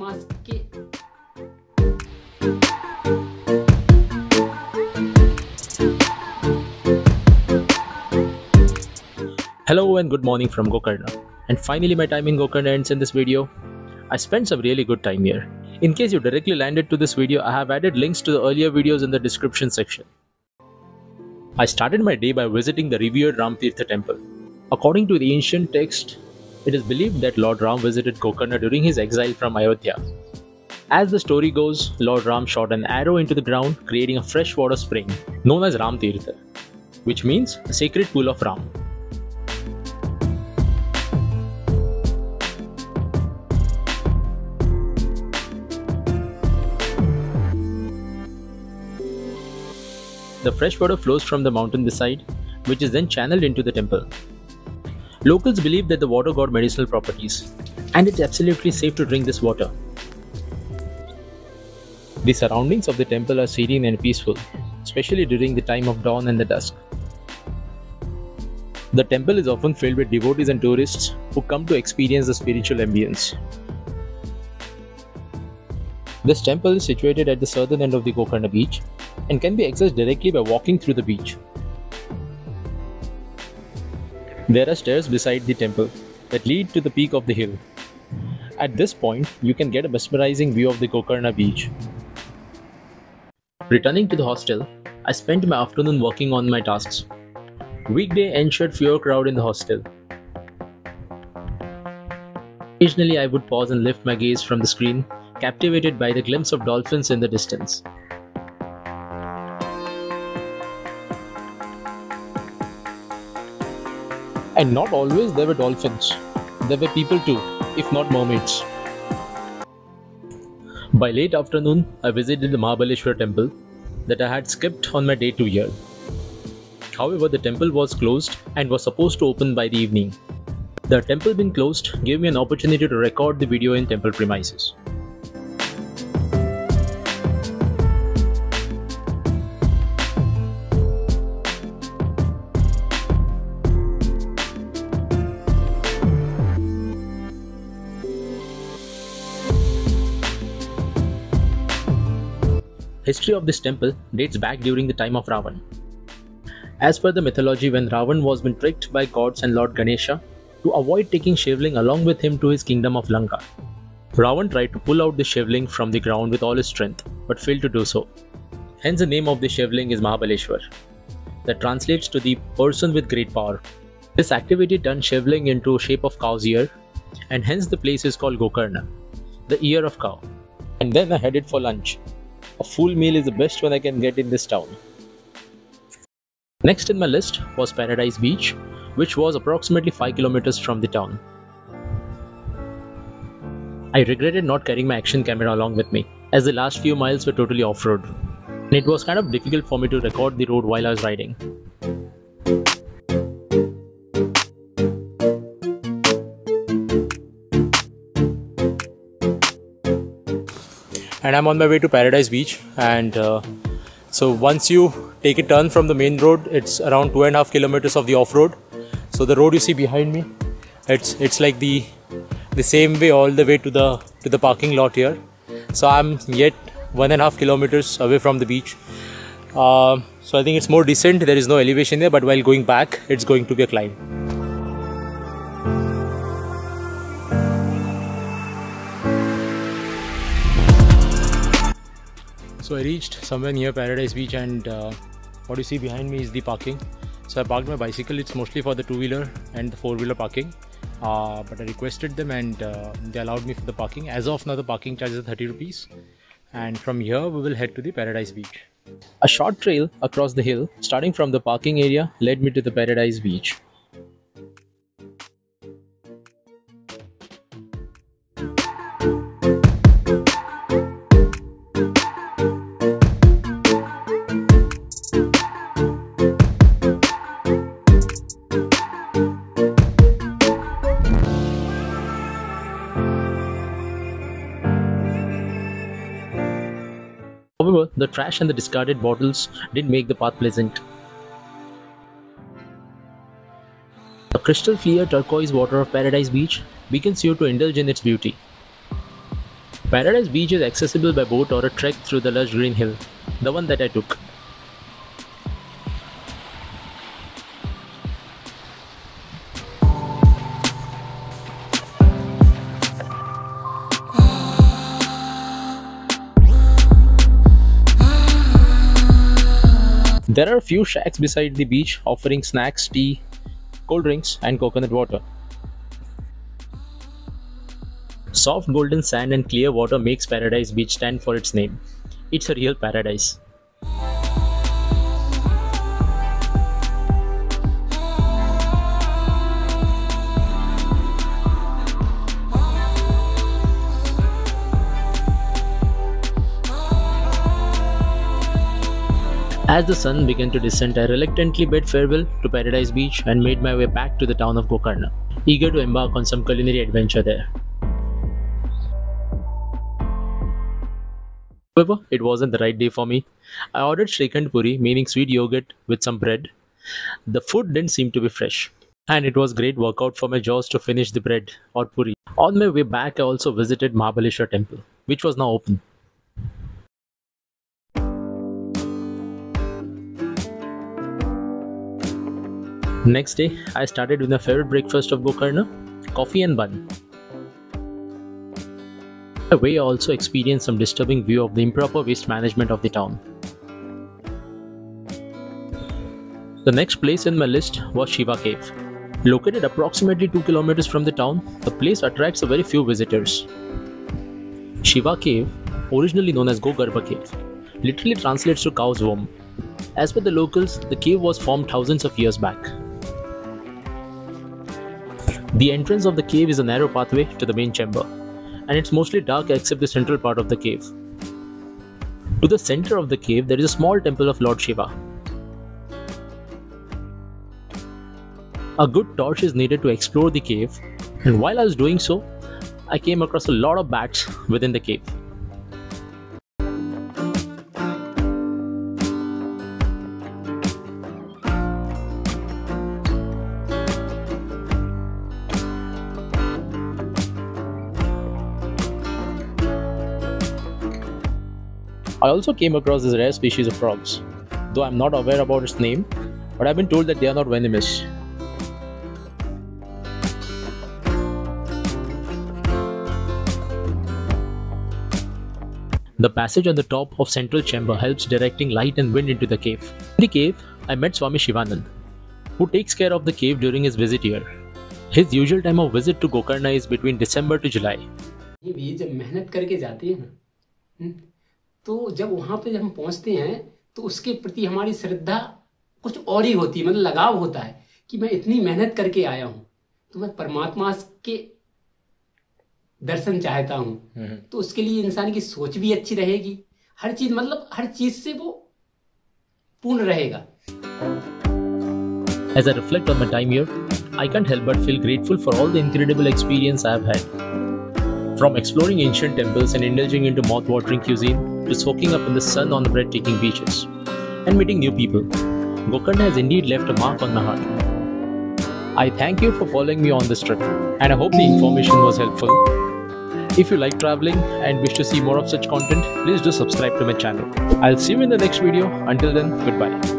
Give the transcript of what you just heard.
Hello and good morning from Gokarna. And finally my time in Gokarna ends in this video. I spent some really good time here. In case you directly landed to this video, I have added links to the earlier videos in the description section. I started my day by visiting the revered Ram Tirtha temple. According to the ancient text, it is believed that Lord Ram visited Gokarna during his exile from Ayodhya. As the story goes, Lord Ram shot an arrow into the ground, creating a freshwater spring known as Ram Tirtha, which means a sacred pool of Ram. The fresh water flows from the mountain beside, which is then channeled into the temple. Locals believe that the water got medicinal properties, and it's absolutely safe to drink this water. The surroundings of the temple are serene and peaceful, especially during the time of dawn and the dusk. The temple is often filled with devotees and tourists who come to experience the spiritual ambience. This temple is situated at the southern end of the Gokarna beach and can be accessed directly by walking through the beach. There are stairs beside the temple that lead to the peak of the hill. At this point, you can get a mesmerizing view of the Gokarna beach. Returning to the hostel, I spent my afternoon working on my tasks. Weekday ensured fewer crowd in the hostel. Occasionally, I would pause and lift my gaze from the screen, captivated by the glimpse of dolphins in the distance. And not always there were dolphins. There were people too, if not mermaids. By late afternoon, I visited the Mahabaleshwar Temple that I had skipped on my day 2 here. However, the temple was closed and was supposed to open by the evening. The temple being closed gave me an opportunity to record the video in temple premises. History of this temple dates back during the time of Ravan. As per the mythology, when Ravan was being tricked by gods and Lord Ganesha to avoid taking Shivling along with him to his kingdom of Lanka, Ravan tried to pull out the Shivling from the ground with all his strength, but failed to do so. Hence the name of the Shivling is Mahabaleshwar, that translates to the person with great power. This activity turned Shivling into a shape of cow's ear, and hence the place is called Gokarna, the ear of cow. And then I headed for lunch. A full meal is the best one I can get in this town. Next in my list was Paradise Beach, which was approximately 5 kilometers from the town. I regretted not carrying my action camera along with me, as the last few miles were totally off-road, and it was kind of difficult for me to record the road while I was riding. And I'm on my way to Paradise Beach, and so once you take a turn from the main road, it's around 2.5 kilometers of the off-road. So the road you see behind me, it's like the same way all the way to the parking lot here. So I'm yet 1.5 kilometers away from the beach. So I think it's more decent. There is no elevation there, but while going back, it's going to be a climb. So I reached somewhere near Paradise Beach, and what you see behind me is the parking. So I parked my bicycle. It's mostly for the two-wheeler and the four-wheeler parking, but I requested them and they allowed me for the parking. As of now, the parking charge is 30 rupees, and from here we will head to the Paradise Beach. A short trail across the hill starting from the parking area led me to the Paradise Beach. However, the trash and the discarded bottles didn't make the path pleasant. The crystal clear turquoise water of Paradise Beach beckons you to indulge in its beauty. Paradise Beach is accessible by boat or a trek through the lush green hill, the one that I took. There are a few shacks beside the beach offering snacks, tea, cold drinks, and coconut water. Soft golden sand and clear water makes Paradise Beach stand for its name. It's a real paradise. As the sun began to descend, I reluctantly bid farewell to Paradise Beach and made my way back to the town of Gokarna, eager to embark on some culinary adventure there. However, it wasn't the right day for me. I ordered Shrikand Puri, meaning sweet yogurt with some bread. The food didn't seem to be fresh, and it was great workout for my jaws to finish the bread or puri. On my way back, I also visited Mahabaleshwar Temple, which was now open. Next day, I started with my favorite breakfast of Gokarna, coffee and bun. On my way, I also experienced some disturbing view of the improper waste management of the town. The next place in my list was Shiva Cave. Located approximately 2 kilometers from the town, the place attracts a very few visitors. Shiva Cave, originally known as Gogarbha Cave, literally translates to cow's womb. As per the locals, the cave was formed thousands of years back. The entrance of the cave is a narrow pathway to the main chamber, and it's mostly dark except the central part of the cave. To the center of the cave, there is a small temple of Lord Shiva. A good torch is needed to explore the cave, and while I was doing so, I came across a lot of bats within the cave. I also came across this rare species of frogs, though I'm not aware about its name, but I've been told that they are not venomous. The passage on the top of central chamber helps directing light and wind into the cave. In the cave, I met Swami Shivanand, who takes care of the cave during his visit here. His usual time of visit to Gokarna is between December to July. ये जब मेहनत करके जाते हैं ना, तो जब वहाँ पे जब हम पहुँचते हैं तो उसके प्रति हमारी श्रद्धा कुछ और ही होती है, मतलब लगाव होता है कि मैं इतनी मेहनत करके आया हूँ तो मैं परमात्मा के दर्शन चाहता हूँ, तो उसके लिए इंसान की सोच भी अच्छी रहेगी, हर चीज मतलब हर चीज से वो पूर्ण रहेगा. As I reflect on my time here, I can't help but feel grateful for all the incredible experience I have had. From exploring ancient temples and indulging into mouth-watering cuisine to soaking up in the sun on the breathtaking beaches and meeting new people, Gokarna has indeed left a mark on my heart. I thank you for following me on this trip, and I hope the information was helpful. If you like traveling and wish to see more of such content, please do subscribe to my channel. I'll see you in the next video. Until then, goodbye.